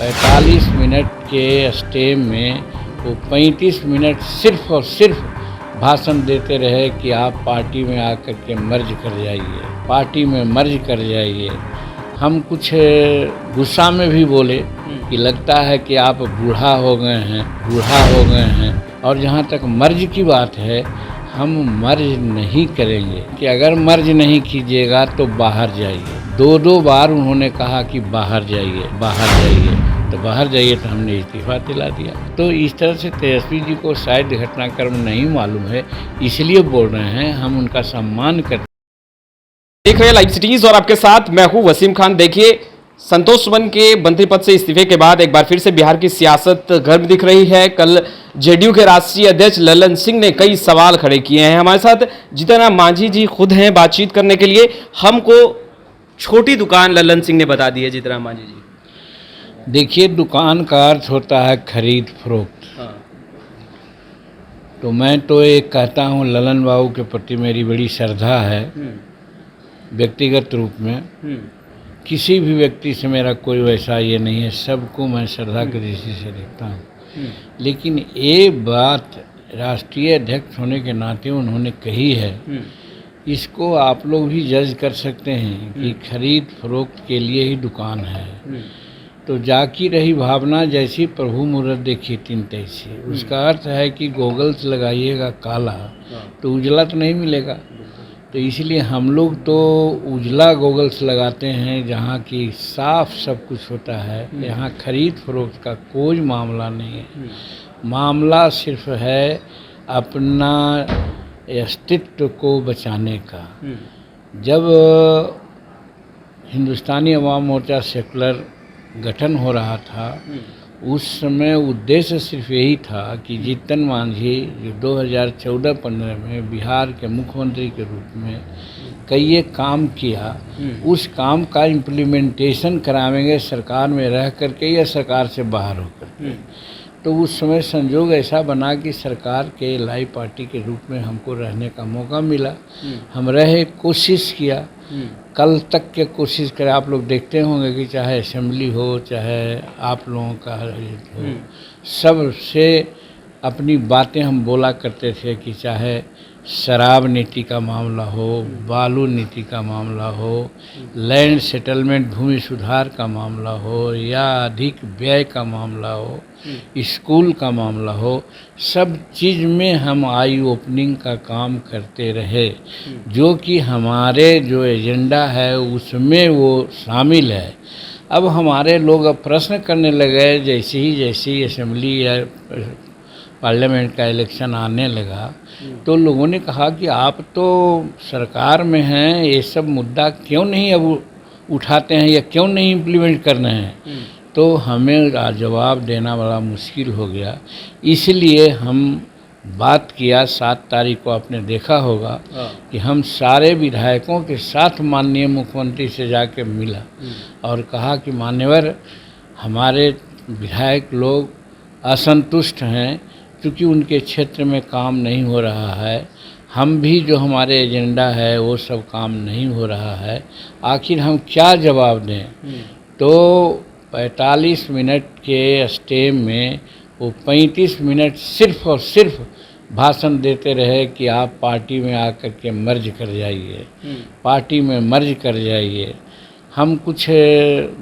45 minute के stay में वो 35 मिनट सिर्फ और सिर्फ भाषण देते रहे कि आप पार्टी में आकर के मर्ज कर जाइए, पार्टी में मर्ज कर जाइए। हम कुछ गुस्सा में भी बोले कि लगता है कि आप बूढ़ा हो गए हैं। और जहाँ तक मर्ज की बात है, हम मर्ज नहीं करेंगे कि अगर मर्ज नहीं कीजिएगा तो बाहर जाइए। दो बार उन्होंने कहा कि बाहर जाइए। तो बाहर जाइए तो हमने इस्तीफा दिला दिया। तो इस तरह से तेजस्वी जी को शायद घटनाक्रम नहीं मालूम है, इसलिए बोल रहे हैं। हम उनका सम्मान करते हैं। देख रहे हैं लाइव सिटीज और आपके साथ मैं हूं वसीम खान। देखिए, संतोष सुमन के मंत्री पद से इस्तीफे के बाद एक बार फिर से बिहार की सियासत गर्म दिख रही है। कल जेडीयू के राष्ट्रीय अध्यक्ष ललन सिंह ने कई सवाल खड़े किए हैं। हमारे साथ जीतन राम मांझी जी खुद हैं बातचीत करने के लिए। हमको छोटी दुकान ललन सिंह ने बता दी है। जीतन राम मांझी जी, देखिए, दुकान का अर्थ होता है खरीद फरोख्त। तो मैं तो एक कहता हूँ, ललन बाबू के प्रति मेरी बड़ी श्रद्धा है व्यक्तिगत रूप में। किसी भी व्यक्ति से मेरा कोई वैसा ये नहीं है, सबको मैं श्रद्धा की दृष्टि से देखता हूँ। लेकिन ये बात राष्ट्रीय अध्यक्ष होने के नाते उन्होंने कही है, इसको आप लोग भी जज कर सकते हैं कि खरीद फरोख्त के लिए ही दुकान है। तो जाकी रही भावना जैसी प्रभु मुहूर्त देखी तीन तैसी। उसका अर्थ है कि गोगल्स लगाइएगा काला तो उजला तो नहीं मिलेगा। तो इसलिए हम लोग तो उजला गोगल्स लगाते हैं जहाँ की साफ सब कुछ होता है। यहाँ खरीद फरोख्त का कोई मामला नहीं है। मामला सिर्फ है अपना अस्तित्व को बचाने का। जब हिंदुस्तानी अवाम मोर्चा सेकुलर गठन हो रहा था, उस समय उद्देश्य सिर्फ यही था कि जीतन मांझी जो 2014-15 में बिहार के मुख्यमंत्री के रूप में कई एक काम किया, उस काम का इम्प्लीमेंटेशन करावेंगे सरकार में रह करके या सरकार से बाहर होकर। तो उस समय संजोग ऐसा बना कि सरकार के लाई पार्टी के रूप में हमको रहने का मौका मिला। हम रहे, कोशिश किया, कल तक के कोशिश करें। आप लोग देखते होंगे कि चाहे असेंबली हो, चाहे आप लोगों का हो, सबसे अपनी बातें हम बोला करते थे कि चाहे शराब नीति का मामला हो, बालू नीति का मामला हो, लैंड सेटलमेंट भूमि सुधार का मामला हो, या अधिक व्यय का मामला हो, स्कूल का मामला हो, सब चीज़ में हम आई ओपनिंग का काम करते रहे, जो कि हमारे जो एजेंडा है उसमें वो शामिल है। अब हमारे लोग अब प्रश्न करने लगे जैसे ही असेंबली या पार्लियामेंट का इलेक्शन आने लगा, तो लोगों ने कहा कि आप तो सरकार में हैं, ये सब मुद्दा क्यों नहीं अब उठाते हैं या क्यों नहीं इम्प्लीमेंट कर रहे हैं। तो हमें जवाब देना बड़ा मुश्किल हो गया। इसलिए हम बात किया 7 तारीख को, आपने देखा होगा कि हम सारे विधायकों के साथ माननीय मुख्यमंत्री से जाके मिला और कहा कि मान्यवर, हमारे विधायक लोग असंतुष्ट हैं क्योंकि उनके क्षेत्र में काम नहीं हो रहा है। हम भी जो हमारे एजेंडा है वो सब काम नहीं हो रहा है, आखिर हम क्या जवाब दें। तो 45 मिनट के स्टे में वो 35 मिनट सिर्फ और सिर्फ भाषण देते रहे कि आप पार्टी में आकर के मर्ज कर जाइए, पार्टी में मर्ज कर जाइए। हम कुछ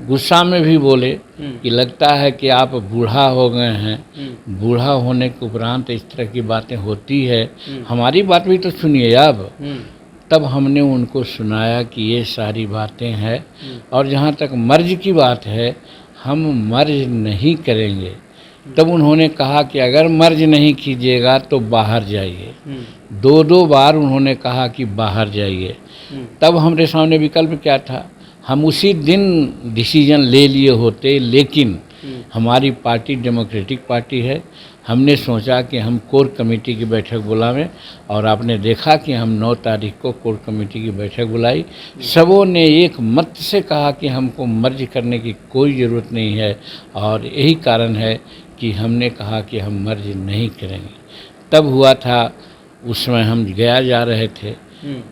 गुस्सा में भी बोले कि लगता है कि आप बूढ़ा हो गए हैं। बूढ़ा होने के उपरांत इस तरह की बातें होती है। हमारी बात भी तो सुनिए अब। तब हमने उनको सुनाया कि ये सारी बातें हैं। और जहाँ तक मर्ज की बात है, हम मर्ज नहीं करेंगे। तब उन्होंने कहा कि अगर मर्ज नहीं कीजिएगा तो बाहर जाइए। दो बार उन्होंने कहा कि बाहर जाइए। तब हमारे सामने विकल्प क्या था? हम उसी दिन डिसीजन ले लिए होते, लेकिन हमारी पार्टी डेमोक्रेटिक पार्टी है। हमने सोचा कि हम कोर कमेटी की बैठक बुलावें, और आपने देखा कि हम 9 तारीख को कोर कमेटी की बैठक बुलाई। सबों ने एक मत से कहा कि हमको मर्ज करने की कोई ज़रूरत नहीं है, और यही कारण है कि हमने कहा कि हम मर्ज नहीं करेंगे। तब हुआ था, उस समय हम गया जा रहे थे,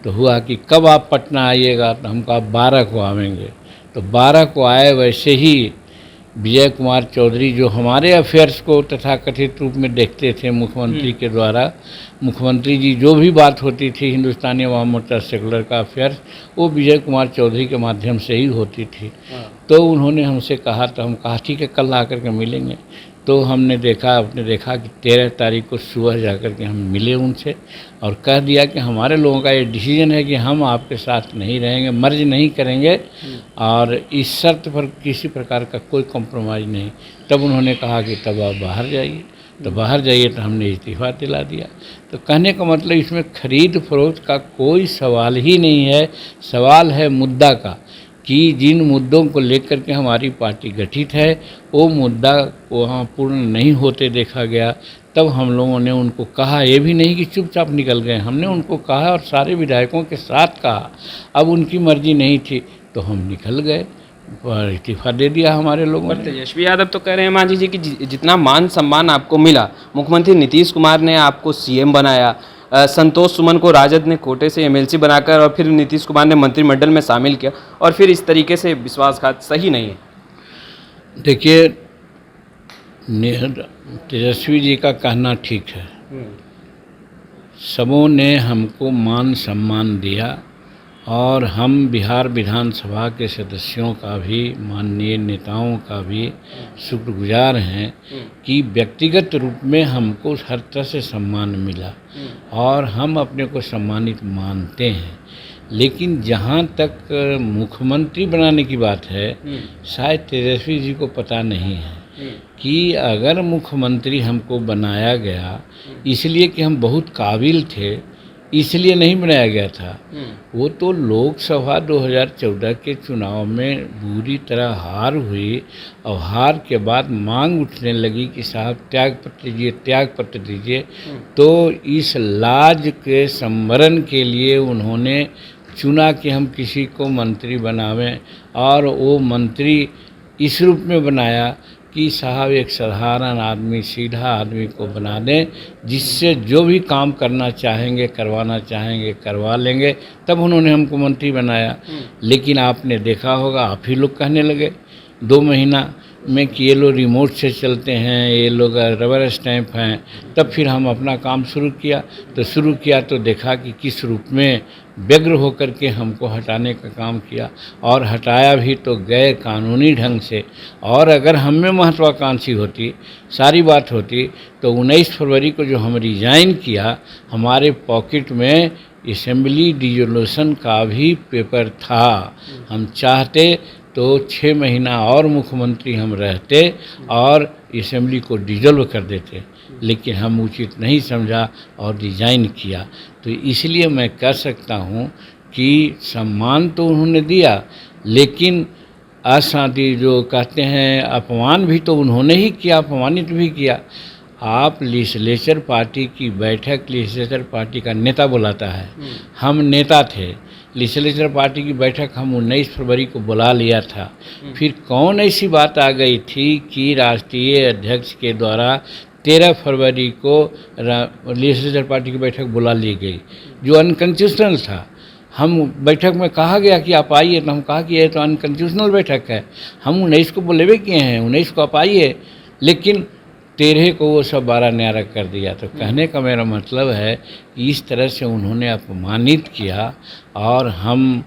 तो हुआ कि कब आप पटना आइएगा, तो हम कहा 12 को आवेंगे। तो 12 को आए। वैसे ही विजय कुमार चौधरी जो हमारे अफेयर्स को तथाकथित रूप में देखते थे मुख्यमंत्री के द्वारा, मुख्यमंत्री जी जो भी बात होती थी हिंदुस्तानी अवाम मोर्चा सेकुलर का अफेयर्स, वो विजय कुमार चौधरी के माध्यम से ही होती थी। तो उन्होंने हमसे कहा, तो हम कहा ठीक है कल आकर के मिलेंगे। तो आपने देखा कि 13 तारीख को सुबह जाकर के हम मिले उनसे और कह दिया कि हमारे लोगों का ये डिसीजन है कि हम आपके साथ नहीं रहेंगे, मर्ज नहीं करेंगे और इस शर्त पर किसी प्रकार का कोई कॉम्प्रोमाइज़ नहीं। तब उन्होंने कहा कि तब आप बाहर जाइए, तो बाहर जाइए, तो हमने इस्तीफ़ा दिला दिया। तो कहने का मतलब इसमें खरीद फरोख्त का कोई सवाल ही नहीं है, सवाल है मुद्दा का कि जिन मुद्दों को लेकर के हमारी पार्टी गठित है वो मुद्दा वहाँ पूर्ण नहीं होते देखा गया। तब हम लोगों ने उनको कहा, ये भी नहीं कि चुपचाप निकल गए, हमने उनको कहा और सारे विधायकों के साथ कहा। अब उनकी मर्जी नहीं थी तो हम निकल गए और इस्तीफ़ा दे दिया हमारे लोगों पर ने। तेजस्वी यादव तो कह रहे हैं मांझी जी कि जितना मान सम्मान आपको मिला, मुख्यमंत्री नीतीश कुमार ने आपको सीएम बनाया, संतोष सुमन को राजद ने कोटे से एमएलसी बनाकर और फिर नीतीश कुमार ने मंत्रिमंडल में शामिल किया और फिर इस तरीके से विश्वासघात सही नहीं है। देखिए, तेजस्वी जी का कहना ठीक है, सबों ने हमको मान सम्मान दिया और हम बिहार विधानसभा के सदस्यों का भी, माननीय नेताओं का भी शुक्रगुजार हैं कि व्यक्तिगत रूप में हमको हर तरह से सम्मान मिला और हम अपने को सम्मानित मानते हैं। लेकिन जहाँ तक मुख्यमंत्री बनाने की बात है, शायद तेजस्वी जी को पता नहीं है कि अगर मुख्यमंत्री हमको बनाया गया इसलिए कि हम बहुत काबिल थे, इसलिए नहीं बनाया गया था। वो तो लोकसभा 2014 के चुनाव में बुरी तरह हार हुई और हार के बाद मांग उठने लगी कि साहब त्याग पत्र दीजिए, त्याग पत्र दीजिए। तो इस लाज के संवरण के लिए उन्होंने चुना कि हम किसी को मंत्री बनावें और वो मंत्री इस रूप में बनाया कि साहब एक साधारण आदमी, सीधा आदमी को बना दें जिससे जो भी काम करना चाहेंगे, करवाना चाहेंगे, करवा लेंगे। तब उन्होंने हमको मंत्री बनाया। लेकिन आपने देखा होगा, आप ही लोग कहने लगे 2 महीना में कि ये लोग रिमोट से चलते हैं, ये लोग रबर स्टैंप हैं। तब फिर हम अपना काम शुरू किया तो देखा कि किस रूप में व्यग्र होकर के हमको हटाने का काम किया और हटाया भी तो गैर कानूनी ढंग से। और अगर हम में महत्वाकांक्षी होती, सारी बात होती, तो 19 फरवरी को जो हम रिज़ाइन किया, हमारे पॉकेट में असेंबली डिसोल्यूशन का भी पेपर था। हम चाहते तो 6 महीना और मुख्यमंत्री हम रहते और असेंबली को डिसॉल्व कर देते, लेकिन हम उचित नहीं समझा और रिजाइन किया। तो इसलिए मैं कह सकता हूँ कि सम्मान तो उन्होंने दिया, लेकिन अशांति जो कहते हैं अपमान भी तो उन्होंने ही किया, अपमानित भी किया। आप लेजिस्लेचर पार्टी की बैठक, लेजिस्लेचर पार्टी का नेता बुलाता है, हम नेता थे, लेजिस्लेचर पार्टी की बैठक हम 19 फरवरी को बुला लिया था। फिर कौन ऐसी बात आ गई थी कि राष्ट्रीय अध्यक्ष के द्वारा 13 फरवरी को लेजिस्लेचर पार्टी की बैठक बुला ली गई, जो अनकॉन्स्टिट्यूशनल था। हम बैठक में कहा गया कि आप आइए, तो हम कहा कि ये तो अनकॉन्स्टिट्यूशनल बैठक है, हम 19 को बुलेवे किए हैं, 19 को आप आइए, लेकिन 13 को वो सब 12 न्यारा कर दिया। तो कहने का मेरा मतलब है कि इस तरह से उन्होंने अपमानित किया और हम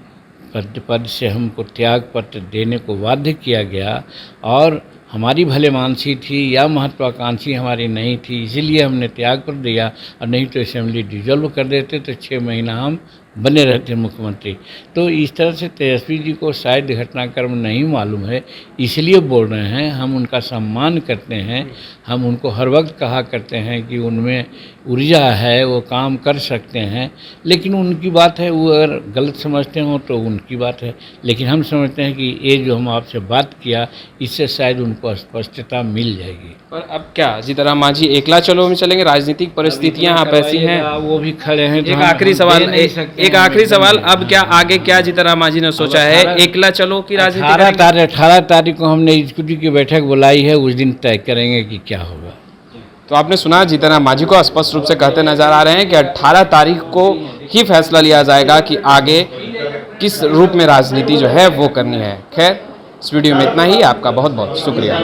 पद से हमको त्याग पत्र देने को बाध्य किया गया। और हमारी भलेमानसी थी या महत्वाकांक्षी हमारी नहीं थी, इसीलिए हमने त्याग पत्र दिया, और नहीं तो असेंबली डिसॉल्व कर देते तो 6 महीना हम बने रहते मुख्यमंत्री। तो इस तरह से तेजस्वी जी को शायद घटनाक्रम नहीं मालूम है, इसलिए बोल रहे हैं। हम उनका सम्मान करते हैं, हम उनको हर वक्त कहा करते हैं कि उनमें ऊर्जा है, वो काम कर सकते हैं। लेकिन उनकी बात है, वो अगर गलत समझते हो तो उनकी बात है, लेकिन हम समझते हैं कि ये जो हम आपसे बात किया, इससे शायद उनको स्पष्टता मिल जाएगी। पर अब क्या सीताराम मांझी एकला चलो में चलेंगे? राजनीतिक परिस्थितियां आप ऐसी हैं, वो भी खड़े हैं। एक आखिरी सवाल, अब क्या आगे क्या जीतनराम मांझी ने सोचा है? एकला चलो की राजनीति? 18 तारीख को हमने एग्जीक्यूटिव की बैठक बुलाई है, उस दिन तय करेंगे कि क्या होगा। तो आपने सुना, जीतनराम मांझी को स्पष्ट रूप से कहते नजर आ रहे हैं कि 18 तारीख को ही फैसला लिया जाएगा कि आगे किस रूप में राजनीति जो है वो करनी है। खैर, इस वीडियो में इतना ही। आपका बहुत बहुत शुक्रिया।